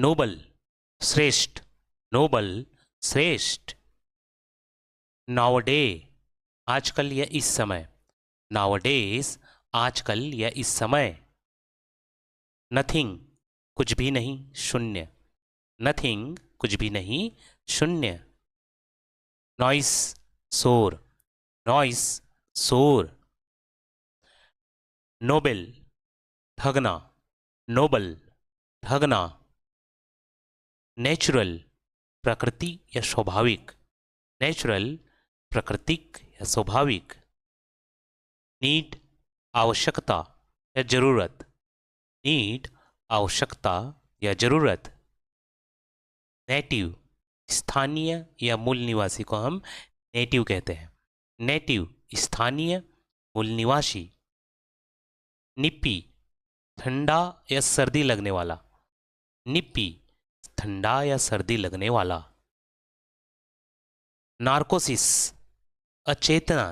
Nobel श्रेष्ठ, Nobel श्रेष्ठ। नावडे आजकल या इस समय, नावडेज आजकल या इस समय। नथिंग कुछ भी नहीं, शून्य, नथिंग कुछ भी नहीं, शून्य। नॉइस शोर, नॉइस शोर। नोबेल ठगना, नोबल ठगना। नेचुरल प्रकृति या स्वाभाविक, नेचुरल प्राकृतिक या स्वाभाविक। नीड आवश्यकता या जरूरत, नीड आवश्यकता या जरूरत। नेटिव स्थानीय या मूल निवासी को हम नेटिव कहते हैं, नेटिव स्थानीय मूल निवासी। निप्पी ठंडा या सर्दी लगने वाला, निप्पी ठंडा या सर्दी लगने वाला। नार्कोसिस अचेतना,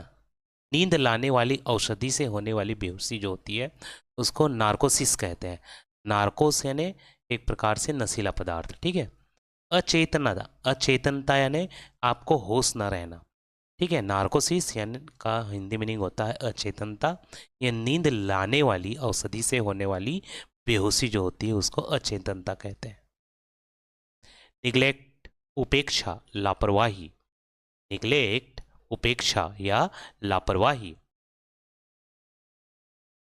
नींद लाने वाली औषधि से होने वाली बेहोशी जो होती है उसको नार्कोसिस कहते हैं। नार्कोस यानी एक प्रकार से नशीला पदार्थ, ठीक है। अचेतनता, अचेतनता यानी आपको होश न रहना, ठीक है। नार्कोसिस यानी का हिंदी मीनिंग होता है अचेतनता। या नींद लाने वाली औषधि से होने वाली बेहोशी जो होती है उसको अचेतनता कहते हैं। निग्लेक्ट उपेक्षा, लापरवाही, निग्लेक्ट उपेक्षा या लापरवाही।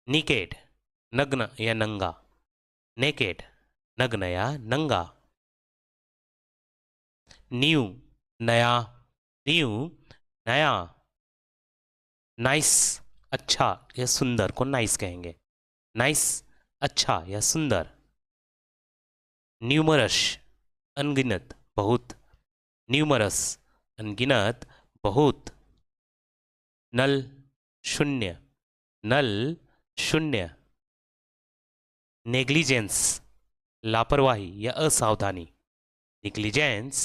निकेड नग्न या नंगा, नेकेड नग्न या नंगा। न्यू नया, न्यू नया। नाइस अच्छा या सुंदर को नाइस कहेंगे, नाइस अच्छा या सुंदर। न्यूमरस अनगिनत बहुत, न्यूमरस अनगिनत बहुत। नल शून्य, नल शून्य। नेग्लिजेंस लापरवाही या असावधानी, नेग्लिजेंस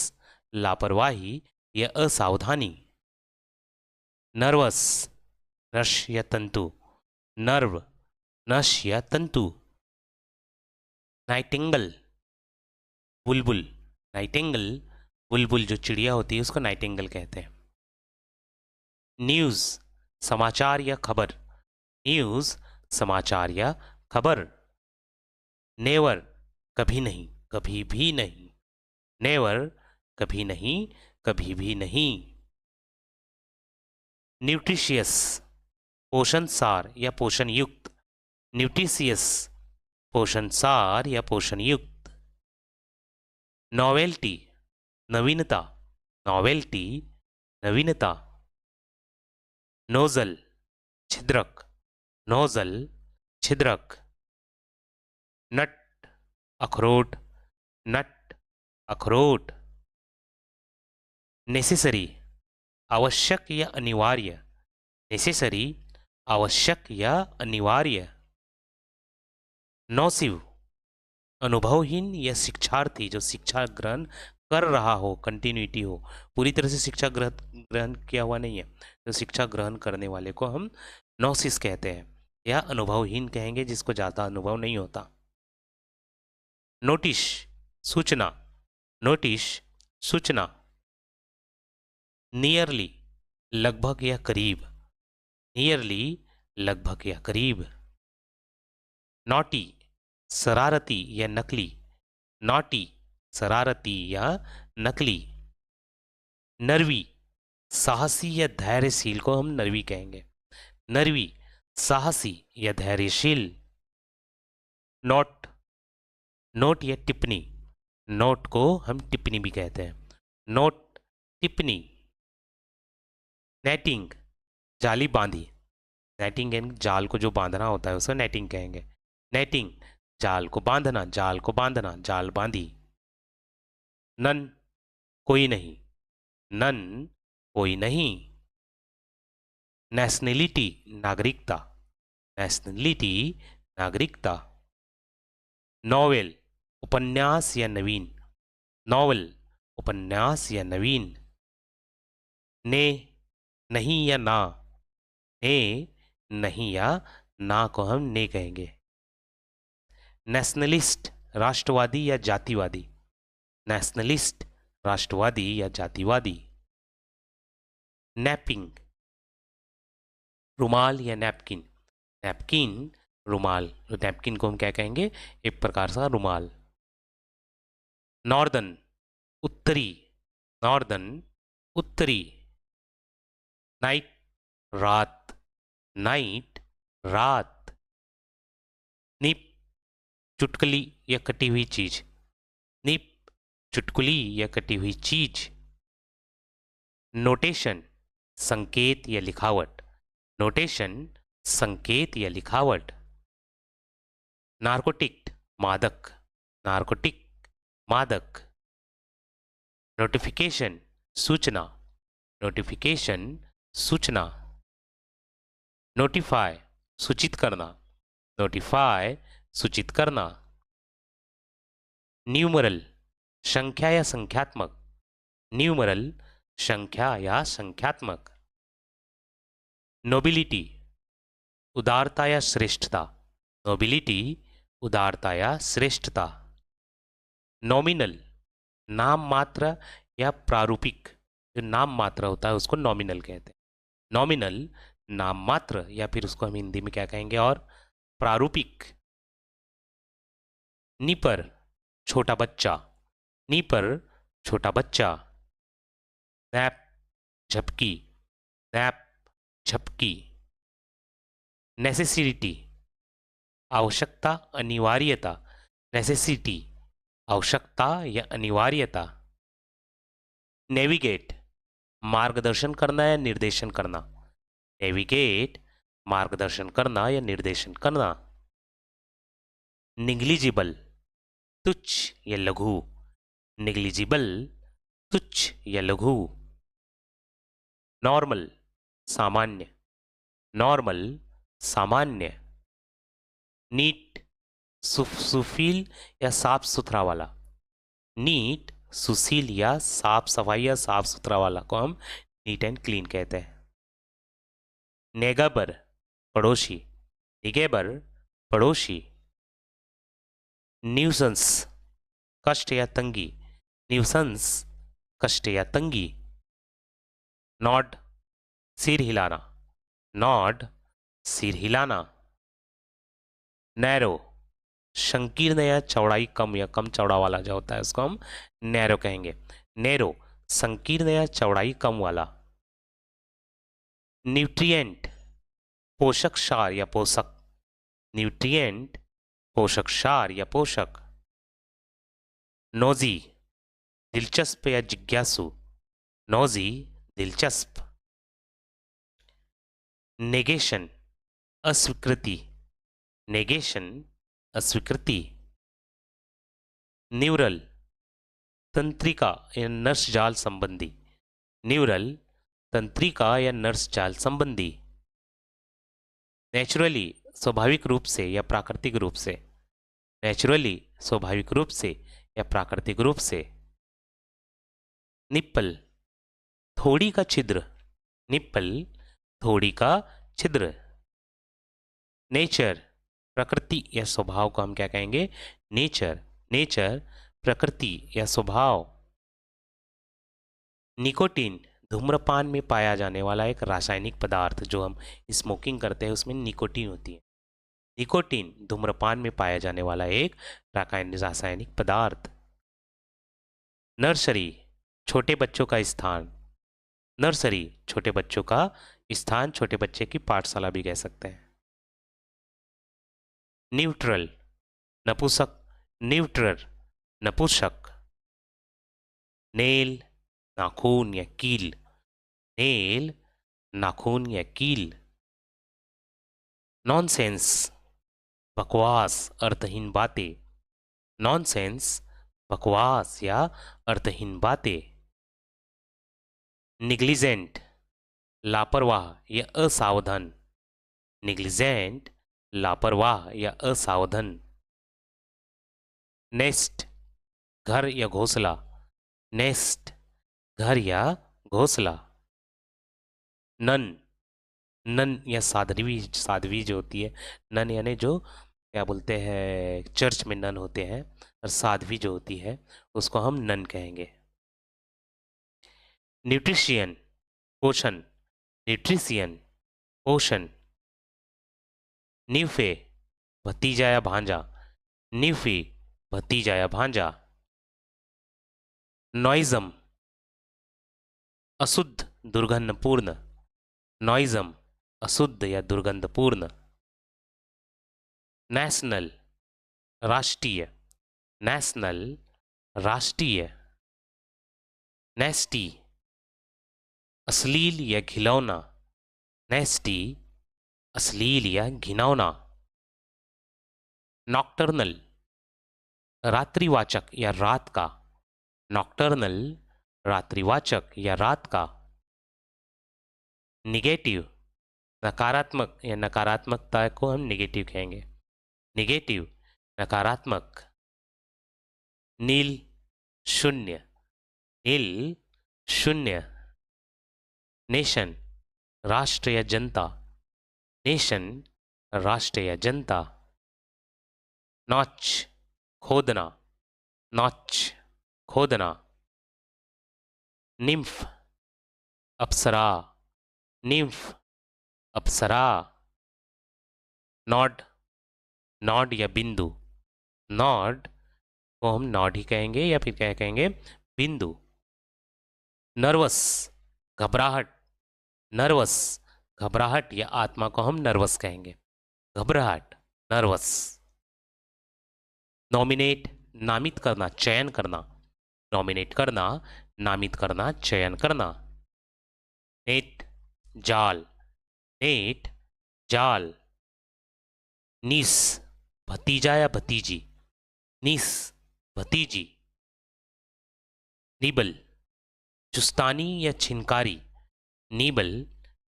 लापरवाही या असावधानी। नर्वस नश या तंतु, नर्व नश या तंतु। नाइटिंगल बुलबुल, नाइटिंगल बुलबुल जो चिड़िया होती है उसको नाइटिंगल कहते हैं। न्यूज़ समाचार या खबर, न्यूज़ समाचार या खबर। नेवर कभी नहीं, कभी भी नहीं, नेवर कभी नहीं, कभी भी नहीं। न्यूट्रिशियस पोषण सार या पोषण युक्त, न्यूट्रिशियस पोषण सार या पोषण युक्त। नॉवेल्टी नवीनता, नॉवेल्टी नवीनता। नोजल छिद्रक, नोजल छिद्रक। नट अखरोट, नट अखरोट। नेसेसरी आवश्यक या अनिवार्य, नेसेसरी आवश्यक या अनिवार्य। नौसिव अनुभवहीन या शिक्षार्थी जो शिक्षा ग्रहण कर रहा हो, कंटिन्यूटी हो, पूरी तरह से शिक्षा ग्रहण किया हुआ नहीं है, तो शिक्षा ग्रहण करने वाले को हम नौसिस कहते हैं, या अनुभवहीन कहेंगे जिसको ज़्यादा अनुभव नहीं होता। नोटिस सूचना, नोटिस सूचना। नियरली लगभग या करीब, नियरली लगभग या करीब। नॉटी शरारती या नकली, नॉटी शरारती या नकली। नरवी साहसी या धैर्यशील को हम नरवी कहेंगे, नरवी साहसी या धैर्यशील। नोट नोट या टिप्पणी, नोट को हम टिप्पणी भी कहते हैं, नोट टिप्पणी। नेटिंग जाली बांधी, नेटिंग यानी जाल को जो बांधना होता है उसे नेटिंग कहेंगे, नेटिंग जाल को बांधना, जाल को बांधना, जाल बांधी। नन कोई नहीं, नन कोई नहीं। नेशनलिटी नागरिकता, नेशनलिटी नागरिकता। नॉवेल उपन्यास या नवीन, नॉवेल उपन्यास या नवीन। ने नहीं या ना, ने नहीं या ना को हम ने कहेंगे। नेशनलिस्ट राष्ट्रवादी या जातिवादी, नेशनलिस्ट, राष्ट्रवादी या जातिवादी। नैपिंग, रुमाल या नैपकिन। नैपकिन, रुमाल, नैपकिन को हम क्या कहेंगे, एक प्रकार का रुमाल। नॉर्दर्न, उत्तरी, नॉर्दर्न, उत्तरी। नाइट, रात, नाइट, रात। निप, चुटकुली या कटी हुई चीज। निप, चुटकुली या कटी हुई चीज। नोटेशन, संकेत या लिखावट। नोटेशन, संकेत या लिखावट। नार्कोटिक, मादक। नार्कोटिक, मादक। नोटिफिकेशन, सूचना। नोटिफिकेशन, सूचना। नोटिफाई, सूचित करना। नोटिफाई, सूचित करना। न्यूमरल, संख्या या संख्यात्मक। न्यूमरल, संख्या या संख्यात्मक। नोबिलिटी, उदारता या श्रेष्ठता। नोबिलिटी, उदारता या श्रेष्ठता। नॉमिनल, नाम मात्र या प्रारूपिक। जो नाम मात्र होता है उसको नॉमिनल कहते हैं। नॉमिनल, नाम मात्र, या फिर उसको हम हिंदी में क्या कहेंगे, और प्रारूपिक। निपर, छोटा बच्चा। निपर, छोटा बच्चा। नैप, झपकी। नैप, झपकी। नेसेसिटी, आवश्यकता, अनिवार्यता। नेसेसिटी, आवश्यकता या अनिवार्यता। नेविगेट, मार्गदर्शन करना या निर्देशन करना। नेविगेट, मार्गदर्शन करना या निर्देशन करना। निग्लिजिबल, तुच्छ या लघु। निग्लिजिबल, तुच्छ या लघु। नॉर्मल, सामान्य। नॉर्मल, सामान्य। नीट, सुशील या साफ सुथरा वाला। नीट, सुशील या साफ सफाई या साफ सुथरा वाला को हम नीट एंड क्लीन कहते हैं। नेगबर, पड़ोसी। निगेबर, पड़ोसी। न्यूसेंस, कष्ट या तंगी। न्यूसेंस, कष्ट या तंगी। नॉड, सिर हिलाना। नॉड, सिर हिलाना। नैरो, संकीर्ण या चौड़ाई कम या कम चौड़ा वाला जो होता है उसको हम नैरो कहेंगे। नैरो, संकीर्ण या चौड़ाई कम वाला। न्यूट्रिएंट, पोषक सार या पोषक। न्यूट्रिएंट, पोषक सार या पोषक। नोजी, दिलचस्प या जिज्ञासु। नोजी, दिलचस्प। नेगेशन, अस्वीकृति। नेगेशन, अस्वीकृति। न्यूरल, तंत्रिका या नर्स जाल संबंधी। न्यूरल, तंत्रिका या नर्स जाल संबंधी। नेचुरली, स्वाभाविक रूप से या प्राकृतिक रूप से। नेचुरली, स्वाभाविक रूप से या प्राकृतिक रूप से। निप्पल, थोड़ी का छिद्र। निप्पल, थोड़ी का छिद्र। नेचर, प्रकृति या स्वभाव को हम क्या कहेंगे, नेचर। नेचर, प्रकृति या स्वभाव। निकोटीन, धूम्रपान में पाया जाने वाला एक रासायनिक पदार्थ। जो हम स्मोकिंग करते हैं उसमें निकोटीन होती है। निकोटीन, धूम्रपान में पाया जाने वाला एक रासायनिक पदार्थ। नर्सरी, छोटे बच्चों का स्थान। नर्सरी, छोटे बच्चों का स्थान, छोटे बच्चे की पाठशाला भी कह सकते हैं। न्यूट्रल, नपुंसक। न्यूट्रल, नपुंसक। नेल, नाखून या कील। नेल, नाखून या कील। नॉनसेंस, बकवास, अर्थहीन बातें। नॉनसेंस, बकवास या अर्थहीन बातें। निग्लिजेंट, लापरवाह या असावधान। निग्लिजेंट, लापरवाह या असावधान। नेस्ट, घर या घोंसला। नेस्ट, घर या घोंसला। नन, नन या साध्वी। साध्वी जो होती है, नन यानी जो क्या बोलते हैं, चर्च में नन होते हैं, और साध्वी जो होती है उसको हम नन कहेंगे। न्यूट्रिशियन पोषण, न्यूट्रिशियन पोषण। न्यूफे भतीजा या भांजा, न्यूफी भतीजा या भांजा। नॉइजम अशुद्ध दुर्गंधपूर्ण, नॉइजम अशुद्ध या दुर्गंधपूर्ण। नेशनल राष्ट्रीय, नेशनल राष्ट्रीय। नेस्टी अश्लील या घिनौना, नेस्टी अश्लील या घिनौना। नॉक्टर्नल रात्रिवाचक या रात का, नॉक्टर्नल रात्रिवाचक या रात का। निगेटिव नकारात्मक या नकारात्मकता को हम निगेटिव कहेंगे, निगेटिव नकारात्मक। नील शून्य, नील शून्य। नेशन राष्ट्र या जनता, नेशन राष्ट्र या जनता। नॉच खोदना, नॉच खोदना। निम्फ अप्सरा, निम्फ अप्सरा। नॉड, नॉड या बिंदु, नॉड को हम नॉड ही कहेंगे या फिर क्या कहेंगे, बिंदु। नर्वस घबराहट, नर्वस घबराहट या आत्मा को हम नर्वस कहेंगे, घबराहट नर्वस। नॉमिनेट नामित करना, चयन करना, नॉमिनेट करना, नामित करना, चयन करना। नेट जाल, नेट जाल। नीस भतीजा या भतीजी, नीस भतीजी। निबल चुस्तानी या छिनकारी, नीबल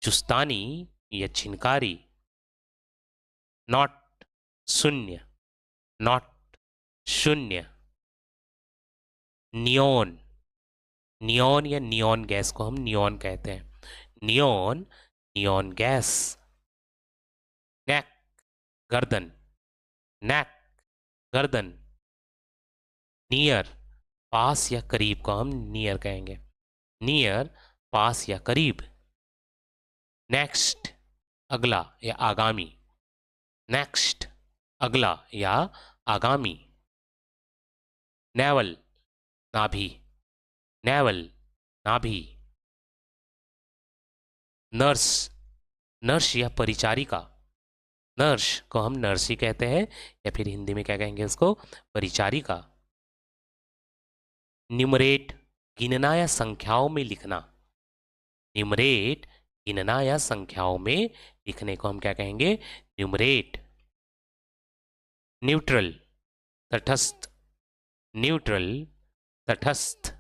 चुस्तानी या छिनकारी। नॉट शून्य, नॉट शून्य। नियोन, नियोन या नियोन गैस को हम नियोन कहते हैं, नियोन, नियोन गैस। नेक गर्दन, नेक गर्दन। नियर पास या करीब को हम नियर कहेंगे, नियर पास या करीब। नेक्स्ट अगला या आगामी, नेक्स्ट अगला या आगामी। नेवल नाभि, नेवल नाभि। नर्स, नर्स या परिचारिका, नर्स को हम नर्स ही कहते हैं या फिर हिंदी में क्या कहेंगे उसको, परिचारिका। न्यूमरेट गिनना या संख्याओं में लिखना, न्यूमरेट गिनना या संख्याओं में लिखने को हम क्या कहेंगे, न्यूमरेट। न्यूट्रल तटस्थ, न्यूट्रल तटस्थ।